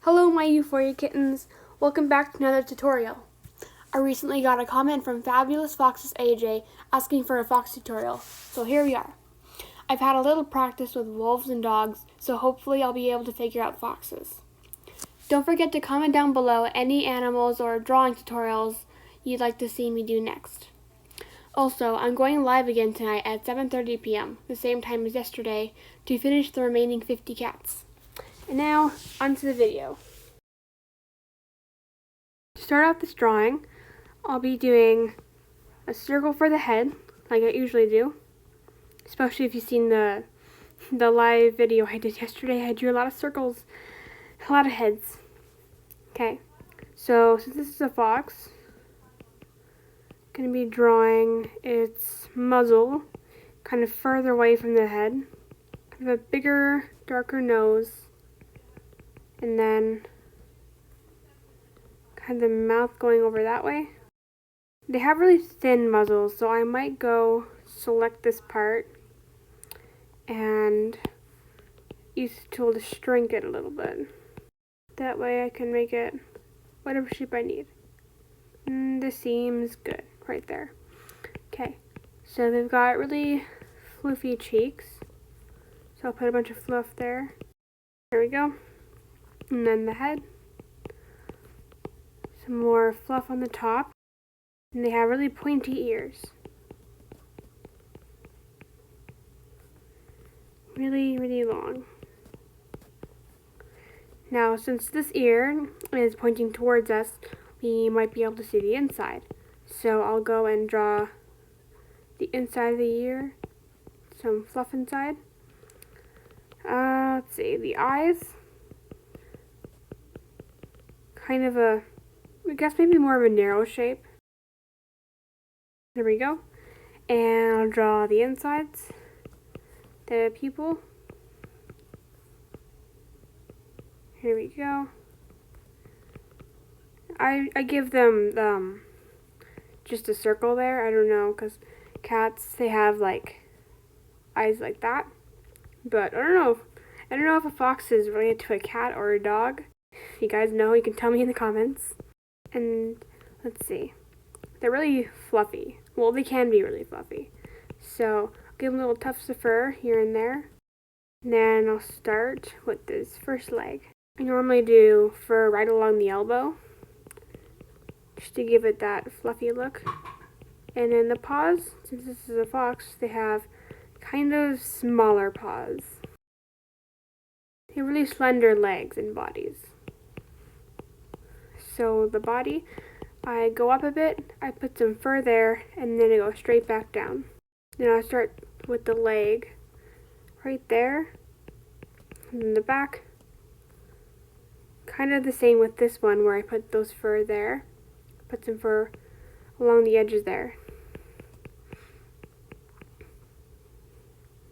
Hello my Euphoria Kittens, welcome back to another tutorial. I recently got a comment from FabulousfoxesAJ asking for a fox tutorial, so here we are. I've had a little practice with wolves and dogs, so hopefully I'll be able to figure out foxes. Don't forget to comment down below any animals or drawing tutorials you'd like to see me do next. Also, I'm going live again tonight at 7:30 p.m., the same time as yesterday, to finish the remaining 50 cats. And now, onto the video. To start off this drawing, I'll be doing a circle for the head, like I usually do. Especially if you've seen the live video I did yesterday, I drew a lot of circles, a lot of heads. Okay, so since this is a fox, I'm going to be drawing its muzzle kind of further away from the head, kind of a bigger, darker nose, and then kind of the mouth going over that way. They have really thin muzzles, so I might go select this part and use the tool to shrink it a little bit. That way I can make it whatever shape I need. This seems good right there. Okay, so they've got really floofy cheeks, so I'll put a bunch of fluff there. There we go. And then the head. Some more fluff on the top. And they have really pointy ears. Really, really long. Now, since this ear is pointing towards us, we might be able to see the inside. So I'll go and draw the inside of the ear. Some fluff inside. Let's see, the eyes. Kind of a, I guess maybe more of a narrow shape. There we go. And I'll draw the insides, the pupil. Here we go. I give them just a circle there. I don't know, because cats, they have like eyes like that. But I don't know if a fox is related to a cat or a dog. If you guys know, you can tell me in the comments. And let's see. They're really fluffy. Well, they can be really fluffy. So, I'll give them little tufts of fur here and there. And then I'll start with this first leg. I normally do fur right along the elbow, just to give it that fluffy look. And then the paws, since this is a fox, they have kind of smaller paws. They have really slender legs and bodies. So the body, I go up a bit, I put some fur there, and then I go straight back down. Then I'll start with the leg right there, and then the back. Kind of the same with this one where I put those fur there, put some fur along the edges there.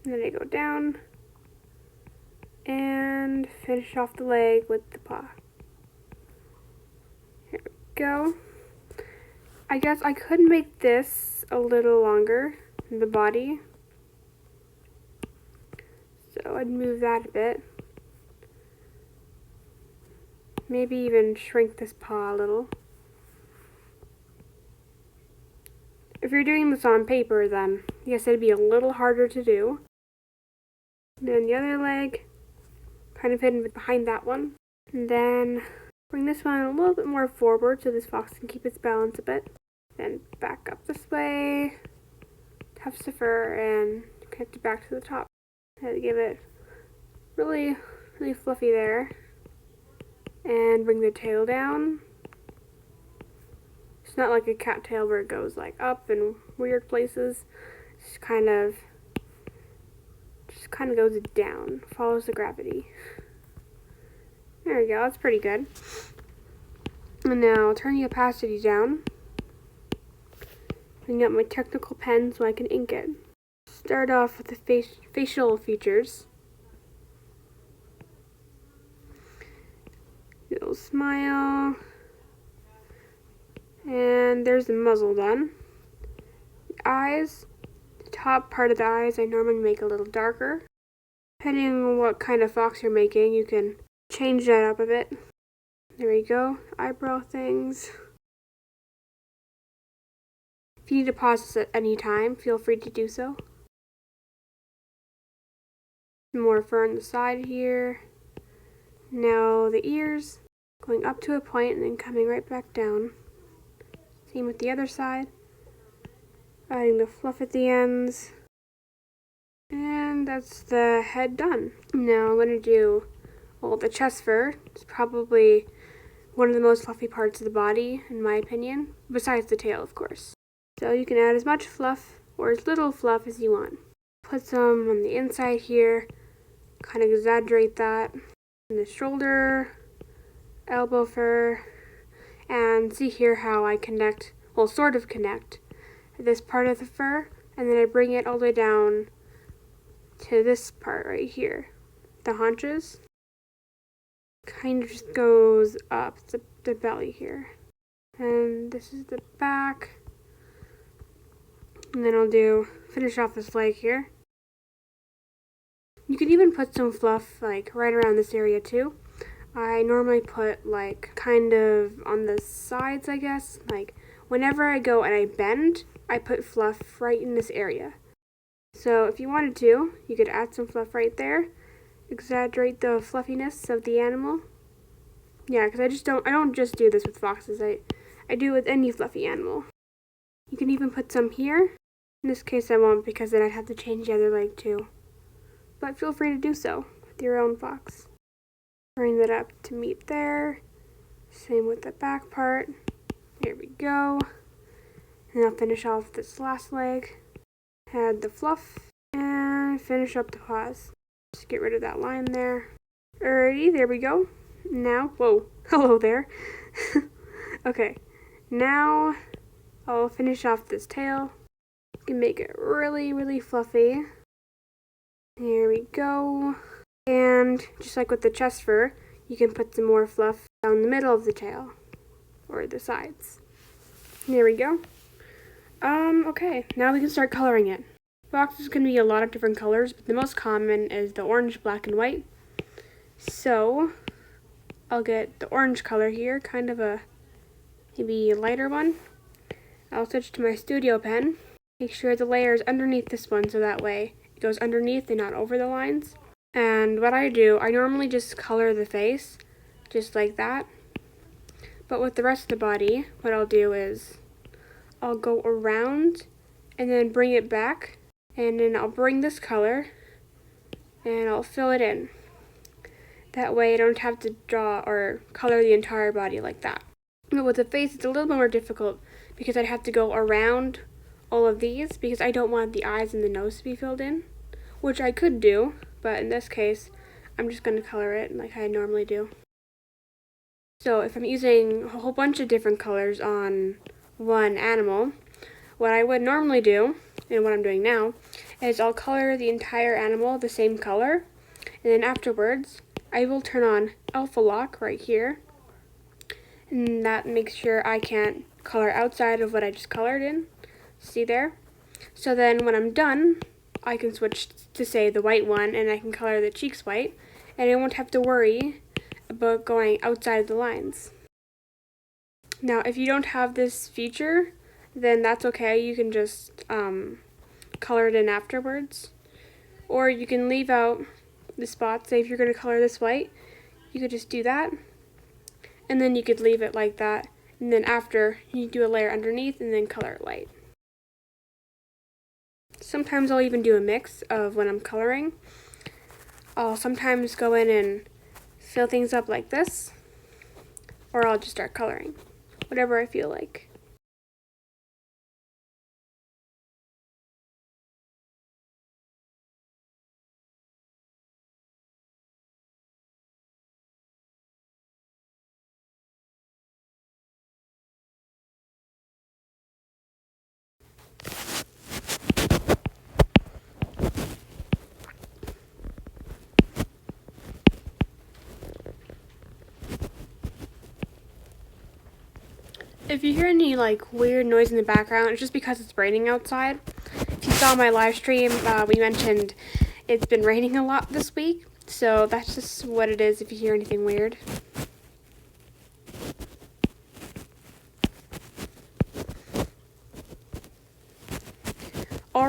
And then I go down and finish off the leg with the paw. Here we go. I guess I could make this a little longer, the body. So I'd move that a bit. Maybe even shrink this paw a little. If you're doing this on paper, then yes, it'd be a little harder to do. And then the other leg, kind of hidden behind that one. And then bring this one a little bit more forward so this fox can keep its balance a bit. Then back up this way, tufts of fur, and connect it back to the top. And give it really, really fluffy there. And bring the tail down. It's not like a cat tail where it goes like up in weird places. It's kind of goes down, follows the gravity. There we go, that's pretty good. And now I'll turn the opacity down. Bring up my technical pen so I can ink it. Start off with the facial features. Little smile. And there's the muzzle done. The eyes. The top part of the eyes I normally make a little darker. Depending on what kind of fox you're making, you can change that up a bit. There we go, eyebrow things. If you need to pause this at any time, feel free to do so. More fur on the side here. Now the ears, going up to a point and then coming right back down. Same with the other side. Adding the fluff at the ends. And that's the head done. Now I'm going to do, well, the chest fur. It's probably one of the most fluffy parts of the body, in my opinion, besides the tail, of course. So you can add as much fluff or as little fluff as you want. Put some on the inside here, kind of exaggerate that. And the shoulder, elbow fur, and see here how I connect, well, sort of connect this part of the fur, and then I bring it all the way down to this part right here, the haunches. Kind of just goes up the belly here. And this is the back. And then I'll finish off this leg here. You could even put some fluff like right around this area too. I normally put like kind of on the sides, I guess. Like whenever I go and I bend, I put fluff right in this area. So if you wanted to, you could add some fluff right there. Exaggerate the fluffiness of the animal. Yeah, because I don't just do this with foxes. I do it with any fluffy animal. You can even put some here. In this case I won't, because then I'd have to change the other leg too. But feel free to do so with your own fox. Bring that up to meet there. Same with the back part. There we go. And I'll finish off this last leg. Add the fluff and finish up the paws. Just get rid of that line there. Alrighty, there we go. Now, whoa, hello there. Okay, now I'll finish off this tail. You can make it really, really fluffy. Here we go. And just like with the chest fur, you can put some more fluff down the middle of the tail, or the sides. There we go. Okay, now we can start coloring it. Foxes can be a lot of different colors, but the most common is the orange, black, and white. So, I'll get the orange color here, kind of a maybe lighter one. I'll switch to my studio pen. Make sure the layer is underneath this one, so that way it goes underneath and not over the lines. And what I do, I normally just color the face, just like that. But with the rest of the body, what I'll do is I'll go around and then bring it back, and then I'll bring this color and I'll fill it in. That way I don't have to draw or color the entire body like that. But with the face, it's a little bit more difficult because I'd have to go around all of these because I don't want the eyes and the nose to be filled in, which I could do, but in this case, I'm just going to color it like I normally do. So if I'm using a whole bunch of different colors on one animal, what I would normally do, and what I'm doing now, is I'll color the entire animal the same color, and then afterwards, I will turn on alpha lock right here, and that makes sure I can't color outside of what I just colored in. See there? So then when I'm done, I can switch to say the white one, and I can color the cheeks white, and I won't have to worry about going outside the lines. Now, if you don't have this feature, then that's okay. You can just color it in afterwards. Or you can leave out the spots. Say if you're going to color this white, you could just do that. And then you could leave it like that. And then after, you do a layer underneath and then color it white. Sometimes I'll even do a mix of when I'm coloring. I'll sometimes go in and fill things up like this. Or I'll just start coloring. Whatever I feel like. If you hear any like weird noise in the background, it's just because it's raining outside. If you saw my live stream, we mentioned it's been raining a lot this week, so that's just what it is if you hear anything weird.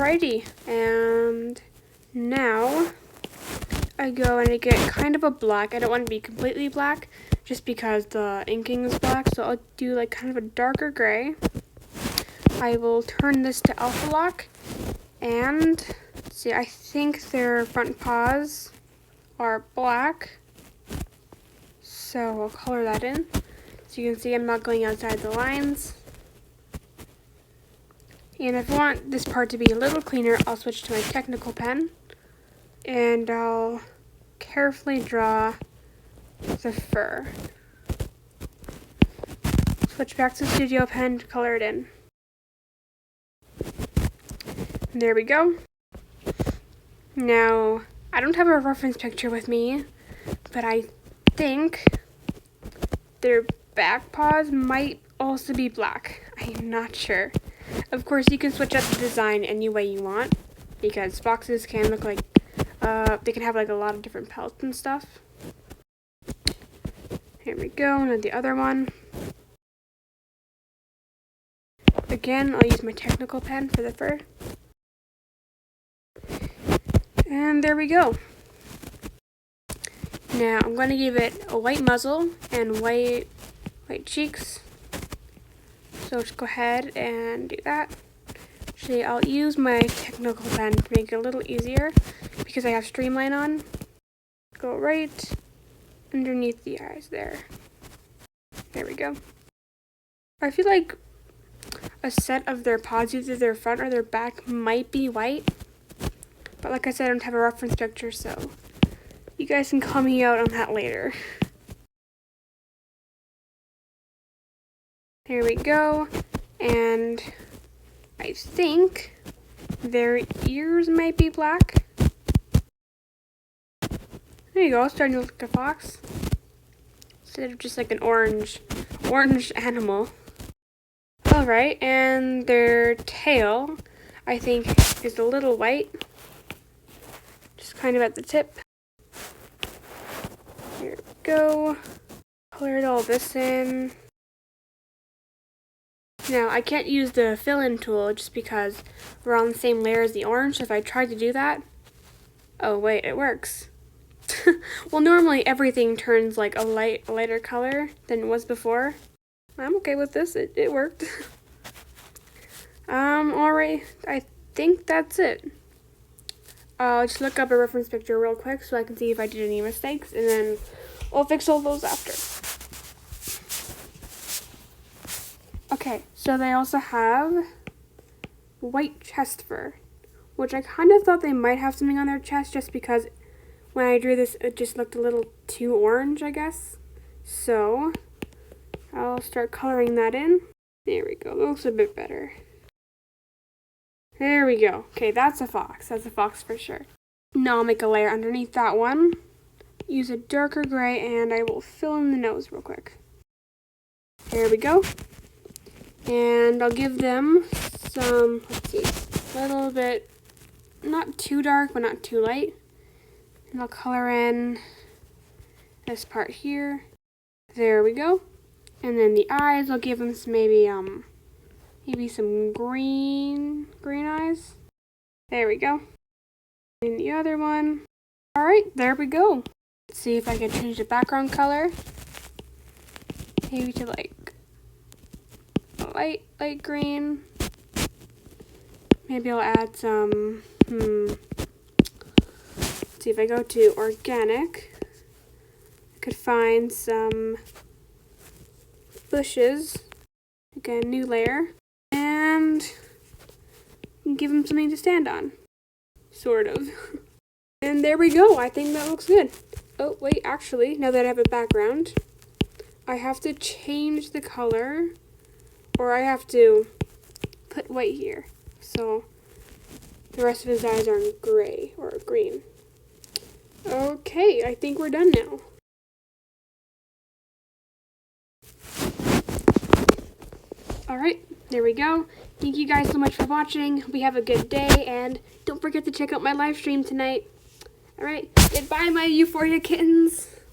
Alrighty, and now I go and I get kind of a black. I don't want to be completely black just because the inking is black, so I'll do like kind of a darker gray. I will turn this to Alpha Lock, and see, I think their front paws are black, so I'll color that in. So you can see I'm not going outside the lines. And if I want this part to be a little cleaner, I'll switch to my technical pen, and I'll carefully draw the fur. Switch back to Studio Pen to color it in. And there we go. Now, I don't have a reference picture with me, but I think their back paws might also be black. I'm not sure. Of course, you can switch up the design any way you want, because foxes can look like, they can have like a lot of different pelts and stuff. Here we go, now the other one. Again, I'll use my technical pen for the fur. And there we go. Now, I'm going to give it a white muzzle and white cheeks. So just go ahead and do that. Actually, I'll use my technical pen to make it a little easier because I have streamline on. Go right underneath the eyes there. There we go. I feel like a set of their paws, either their front or their back, might be white. But like I said, I don't have a reference picture, so you guys can call me out on that later. There we go, and I think their ears might be black. There you go, starting to look like a fox. Instead of just like an orange animal. Alright, and their tail, I think, is a little white. Just kind of at the tip. Here we go. Colored all this in. Now, I can't use the fill-in tool just because we're on the same layer as the orange. So if I tried to do that, oh wait, it works. Well, normally everything turns like a lighter color than it was before. I'm okay with this, it worked. Alright, I think that's it. I'll just look up a reference picture real quick so I can see if I did any mistakes, and then I'll fix all those after. Okay, so they also have white chest fur, which I kind of thought they might have something on their chest just because when I drew this, it just looked a little too orange, I guess. So, I'll start coloring that in. There we go, that looks a bit better. There we go. Okay, that's a fox. That's a fox for sure. Now I'll make a layer underneath that one. Use a darker gray, and I will fill in the nose real quick. There we go. And I'll give them some, let's see, a little bit, not too dark, but not too light. And I'll color in this part here. There we go. And then the eyes, I'll give them some maybe some green eyes. There we go. And the other one. Alright, there we go. Let's see if I can change the background color. Maybe to like light green. Maybe I'll add some, let's see if I go to organic, I could find some bushes, again, new layer, and give them something to stand on, sort of. And there we go, I think that looks good. Oh, wait, actually, now that I have a background, I have to change the color, or I have to put white here, so the rest of his eyes are in gray or green. Okay, I think we're done now. Alright, there we go. Thank you guys so much for watching. Hope you have a good day, and don't forget to check out my live stream tonight. Alright, goodbye my Euphoria Kittens.